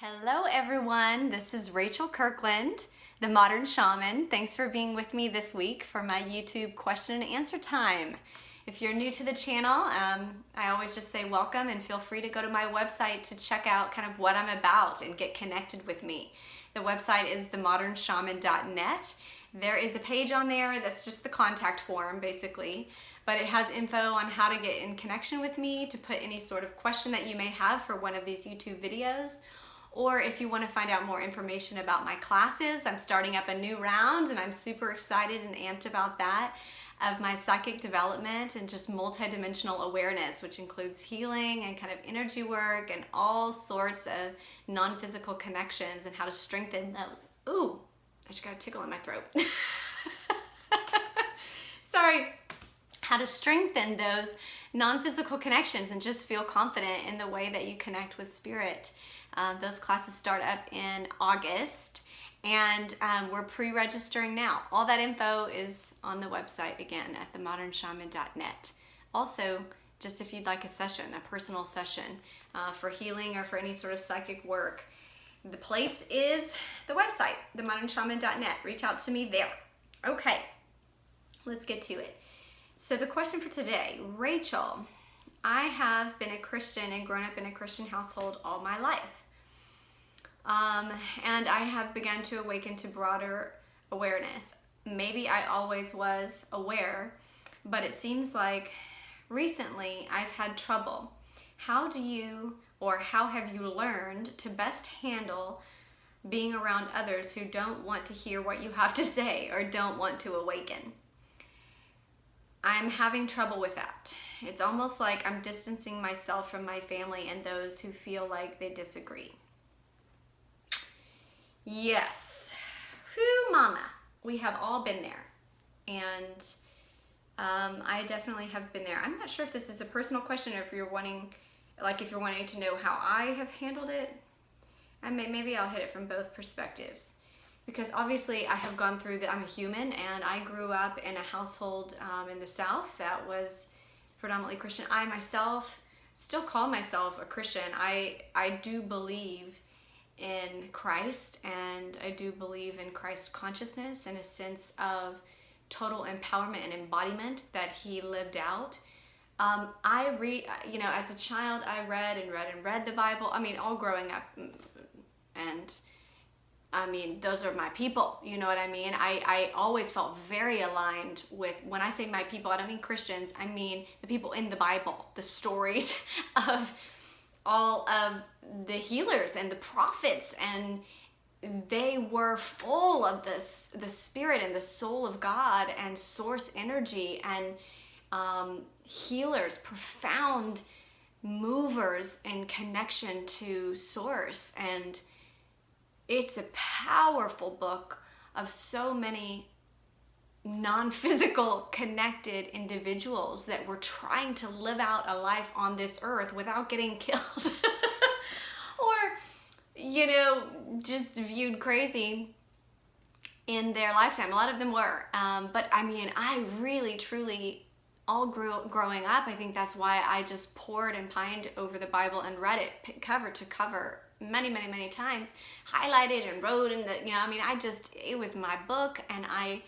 Hello everyone, this is Rachel Kirkland, the Modern Shaman. Thanks for being with me this week for my YouTube question and answer time. If you're new to the channel, I always just say welcome and feel free to go to my website to check out kind of what I'm about and get connected with me. The website is themodernshaman.net. There is a page on there that's just the contact form basically, but it has info on how to get in connection with me, to put any sort of question that you may have for one of these YouTube videos. Or if you want to find out more information about my classes, I'm starting up a new round and I'm super excited and amped about that, of my psychic development and just multidimensional awareness, which includes healing and kind of energy work and all sorts of non-physical connections and how to strengthen those. Ooh, I just got a tickle in my throat. Sorry. How to strengthen those non-physical connections and just feel confident in the way that you connect with spirit. Those classes start up in August, and we're pre-registering now. All that info is on the website again at themodernshaman.net. Also, just if you'd like a session, a personal session for healing or for any sort of psychic work, the place is the website, themodernshaman.net. Reach out to me there. Okay, let's get to it. So the question for today, Rachel, I have been a Christian and grown up in a Christian household all my life. And I have begun to awaken to broader awareness. Maybe I always was aware, but it seems like recently I've had trouble. How have you learned to best handle being around others who don't want to hear what you have to say or don't want to awaken? I'm having trouble with that. It's almost like I'm distancing myself from my family and those who feel like they disagree. Yes. Whew, mama. We have all been there. And I definitely have been there. I'm not sure if this is a personal question or if you're wanting to know how I have handled it. Maybe I'll hit it from both perspectives. Because obviously I have gone through I'm a human, and I grew up in a household in the South that was predominantly Christian. I myself still call myself a Christian. I do believe in Christ, and I do believe in Christ consciousness in a sense of total empowerment and embodiment that he lived out. As a child, I read the Bible. All growing up, and those are my people, you know what I mean? I always felt very aligned with, when I say my people, I don't mean Christians, I mean the people in the Bible, the stories of all of the healers and the prophets, and they were full of the spirit and the soul of God and source energy, and healers, profound movers in connection to source. And it's a powerful book of so many non-physical connected individuals that were trying to live out a life on this earth without getting killed or, just viewed crazy in their lifetime. A lot of them were. But I really, truly, growing up, I think that's why I just poured and pined over the Bible and read it cover to cover many, many, many times, highlighted and wrote it was my book, and I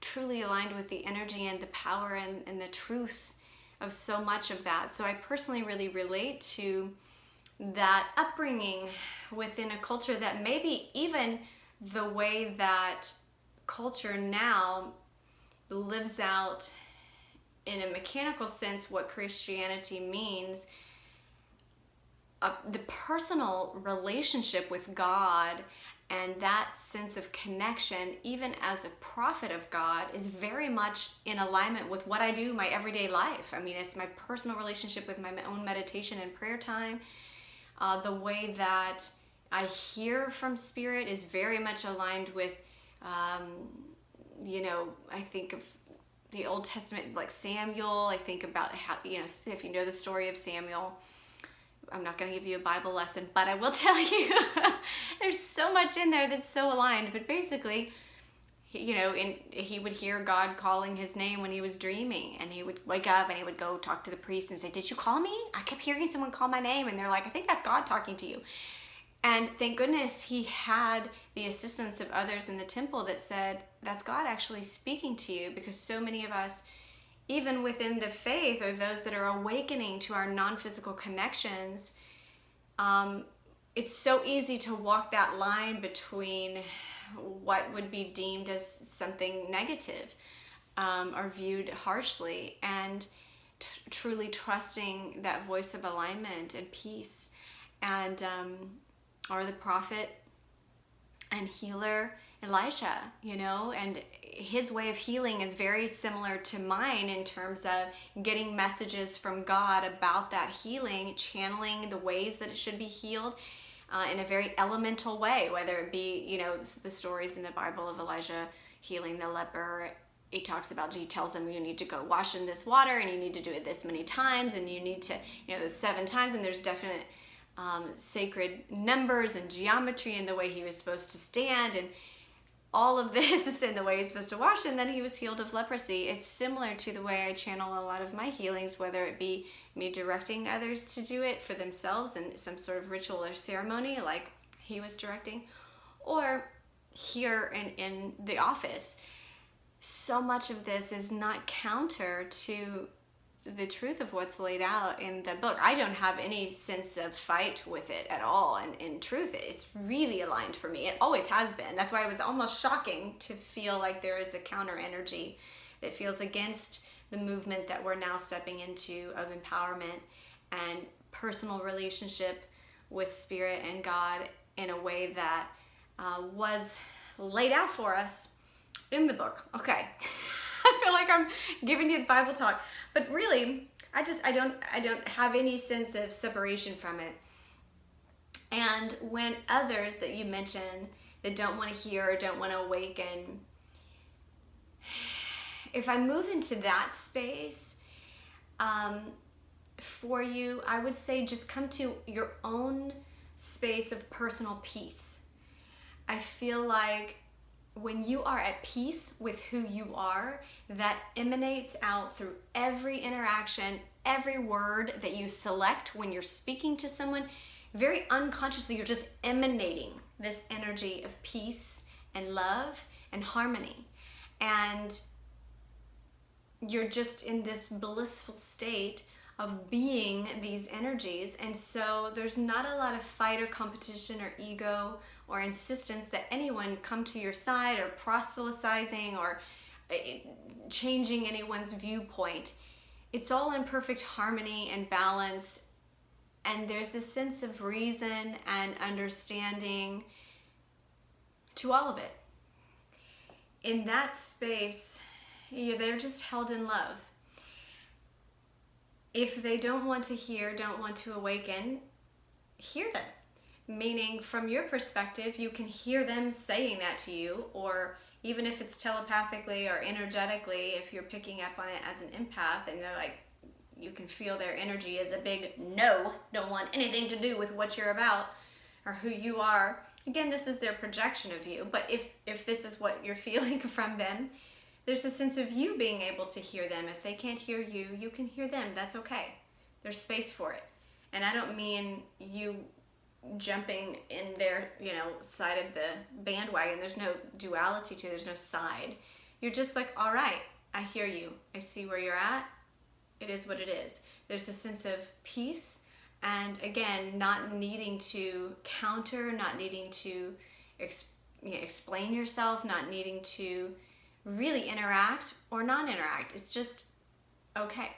truly aligned with the energy and the power and the truth of so much of that. So I personally really relate to that upbringing within a culture that maybe even the way that culture now lives out in a mechanical sense what Christianity means. The personal relationship with God and that sense of connection, even as a prophet of God, is very much in alignment with what I do my everyday life. It's my personal relationship with my own meditation and prayer time. The way that I hear from Spirit is very much aligned with, I think of the Old Testament, like Samuel. I think about how, if you know the story of Samuel, I'm not going to give you a Bible lesson, but I will tell you there's so much in there that's so aligned. But basically, he would hear God calling his name when he was dreaming, and he would wake up and he would go talk to the priest and say, "Did you call me? I kept hearing someone call my name." And they're like, "I think that's God talking to you." And thank goodness he had the assistance of others in the temple that said, that's God actually speaking to you, because so many of us, even within the faith, or those that are awakening to our non-physical connections, it's so easy to walk that line between what would be deemed as something negative, or viewed harshly, and truly trusting that voice of alignment and peace. And or the prophet and healer Elijah, and his way of healing is very similar to mine in terms of getting messages from God about that healing, channeling the ways that it should be healed in a very elemental way, whether it be, the stories in the Bible of Elijah healing the leper. He tells him you need to go wash in this water, and you need to do it this many times, and you need to, the 7 times, and there's definite sacred numbers and geometry in the way he was supposed to stand, and all of this in the way he was supposed to wash, and then he was healed of leprosy. It's similar to the way I channel a lot of my healings, whether it be me directing others to do it for themselves in some sort of ritual or ceremony like he was directing, or here in the office. So much of this is not counter to the truth of what's laid out in the book. I don't have any sense of fight with it at all, and in truth it's really aligned for me. It always has been. That's why it was almost shocking to feel like there is a counter energy that feels against the movement that we're now stepping into of empowerment and personal relationship with Spirit and God in a way that was laid out for us in the book. Okay. I feel like I'm giving you the Bible talk, but really, I don't have any sense of separation from it. And when others that you mention that don't want to hear or don't want to awaken, if I move into that space, for you, I would say just come to your own space of personal peace. I feel like when you are at peace with who you are, that emanates out through every interaction, every word that you select when you're speaking to someone. Very unconsciously, you're just emanating this energy of peace and love and harmony. And you're just in this blissful state of being these energies. And so there's not a lot of fight or competition or ego or insistence that anyone come to your side, or proselytizing, or changing anyone's viewpoint. It's all in perfect harmony and balance, and there's a sense of reason and understanding to all of it. In that space, they're just held in love. If they don't want to hear, don't want to awaken, hear them. Meaning, from your perspective, you can hear them saying that to you, or even if it's telepathically or energetically, if you're picking up on it as an empath, and they're like, you can feel their energy as a big no, don't want anything to do with what you're about or who you are. Again, this is their projection of you, but if this is what you're feeling from them, there's a sense of you being able to hear them. If they can't hear you, you can hear them. That's okay. There's space for it. And I don't mean you jumping in their, side of the bandwagon. There's no duality to it. There's no side. You're just like, all right, I hear you. I see where you're at. It is what it is. There's a sense of peace. And again, not needing to counter, not needing to explain yourself, not needing to really interact or non-interact. It's just okay.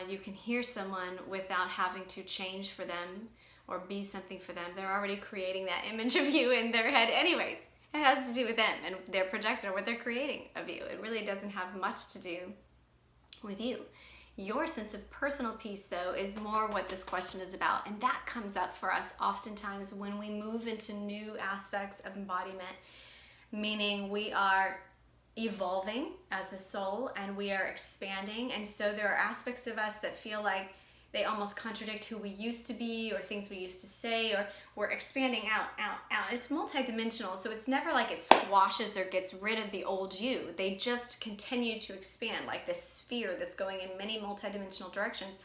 You can hear someone without having to change for them or be something for them. They're already creating that image of you in their head anyways. It has to do with them and their projection or what they're creating of you. It really doesn't have much to do with you. Your sense of personal peace, though, is more what this question is about. And that comes up for us oftentimes when we move into new aspects of embodiment, meaning we are evolving as a soul and we are expanding, and so there are aspects of us that feel like they almost contradict who we used to be or things we used to say, or we're expanding out. It's multidimensional, so it's never like it squashes or gets rid of the old you. They just continue to expand like this sphere that's going in many multidimensional directions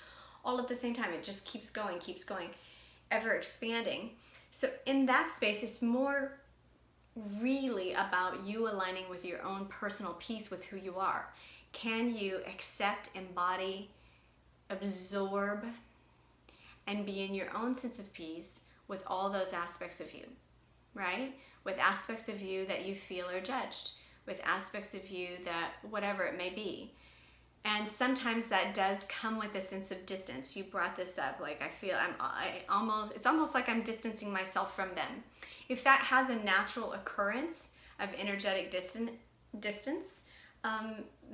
all at the same time. It just keeps going. ever expanding. So in that space, it's more really about you aligning with your own personal peace with who you are. Can you accept, embody, absorb, and be in your own sense of peace with all those aspects of you, right? With aspects of you that you feel are judged, with aspects of you that whatever it may be. And sometimes that does come with a sense of distance. You brought this up, like I feel it's almost like I'm distancing myself from them. If that has a natural occurrence of energetic distance,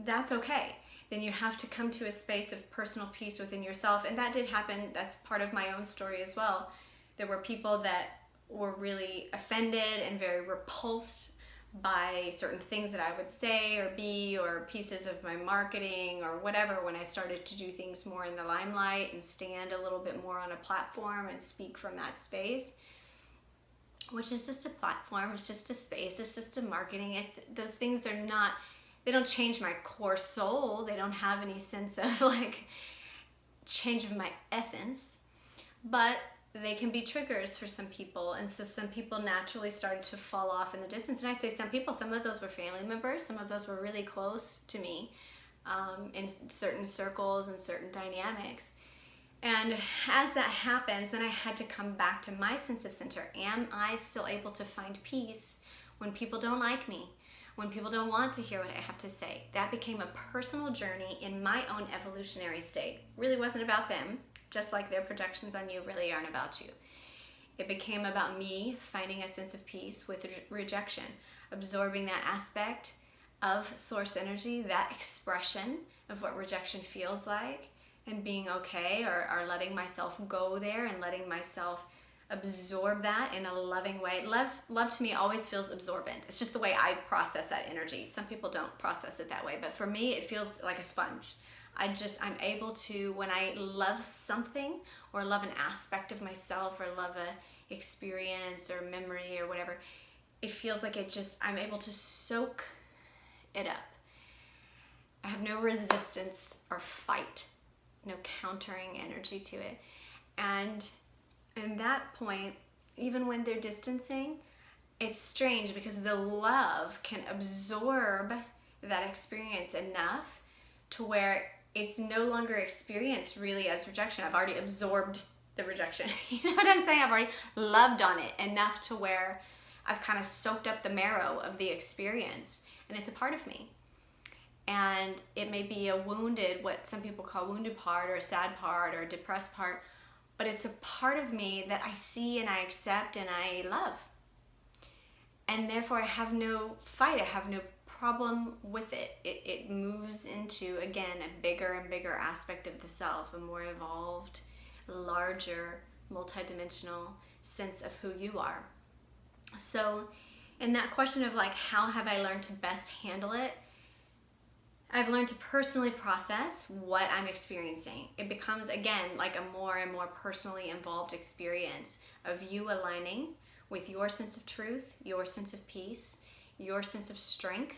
that's okay. Then you have to come to a space of personal peace within yourself. And that did happen. That's part of my own story as well. There were people that were really offended and very repulsed by certain things that I would say or be, or pieces of my marketing or whatever, when I started to do things more in the limelight and stand a little bit more on a platform and speak from that space, which is just a platform, it's just a space, it's just a marketing. Those things are not, they don't change my core soul. They don't have any sense of like change of my essence, but they can be triggers for some people. And so some people naturally started to fall off in the distance. And I say some people, some of those were family members, some of those were really close to me in certain circles and certain dynamics. And as that happens, then I had to come back to my sense of center. Am I still able to find peace when people don't like me? When people don't want to hear what I have to say? That became a personal journey in my own evolutionary state. Really wasn't about them, just like their projections on you really aren't about you. It became about me finding a sense of peace with rejection, absorbing that aspect of source energy, that expression of what rejection feels like, and being okay, or letting myself go there and letting myself absorb that in a loving way. Love to me always feels absorbent. It's just the way I process that energy. Some people don't process it that way, but for me, it feels like a sponge. I'm able to, when I love something or love an aspect of myself or love a experience or memory or whatever, it feels like I'm able to soak it up. I have no resistance or fight, no countering energy to it. And in that point, even when they're distancing, it's strange because the love can absorb that experience enough to where it's no longer experienced really as rejection. I've already absorbed the rejection. You know what I'm saying? I've already loved on it enough to where I've kind of soaked up the marrow of the experience, and it's a part of me. And it may be a wounded, what some people call wounded part, or a sad part, or a depressed part, but it's a part of me that I see and I accept and I love. And therefore I have no fight, I have no problem with it. It moves into, again, a bigger and bigger aspect of the self, a more evolved, larger, multidimensional sense of who you are. So in that question of like, how have I learned to best handle it? I've learned to personally process what I'm experiencing. It becomes, again, like a more and more personally involved experience of you aligning with your sense of truth, your sense of peace, your sense of strength,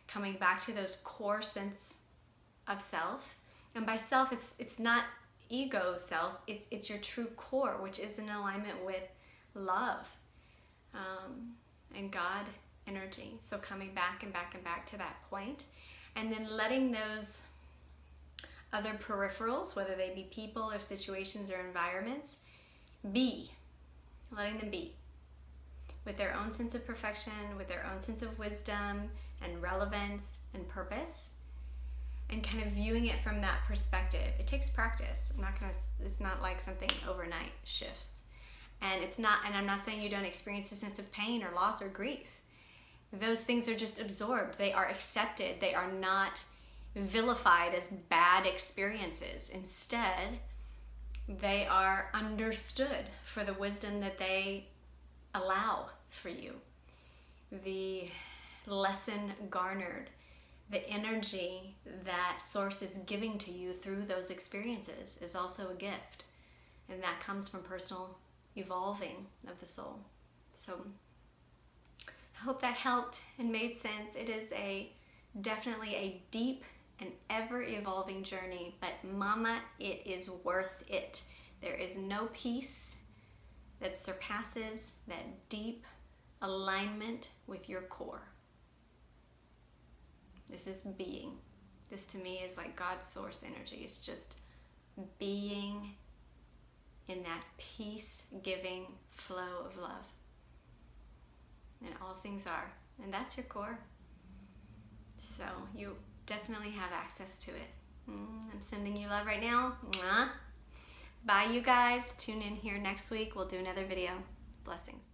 coming back to those core sense of self. And by self, it's not ego self, it's your true core, which is in alignment with love and God energy. So coming back and back and back to that point, and then letting those other peripherals, whether they be people or situations or environments, be. Letting them be. With their own sense of perfection, with their own sense of wisdom and relevance and purpose, and kind of viewing it from that perspective. It takes practice. It's not like something overnight shifts. And I'm not saying you don't experience a sense of pain or loss or grief. Those things are just absorbed. They are accepted. They are not vilified as bad experiences. Instead, they are understood for the wisdom that they allow for you. The lesson garnered, the energy that source is giving to you through those experiences is also a gift. And that comes from personal evolving of the soul. So I hope that helped and made sense. It is definitely a deep and ever evolving journey, but mama, it is worth it. There is no peace that surpasses that deep alignment with your core. This is being. This to me is like God's source energy. It's just being in that peace-giving flow of love. And all things are. And that's your core. So you definitely have access to it. I'm sending you love right now. Mwah. Bye, you guys. Tune in here next week. We'll do another video. Blessings.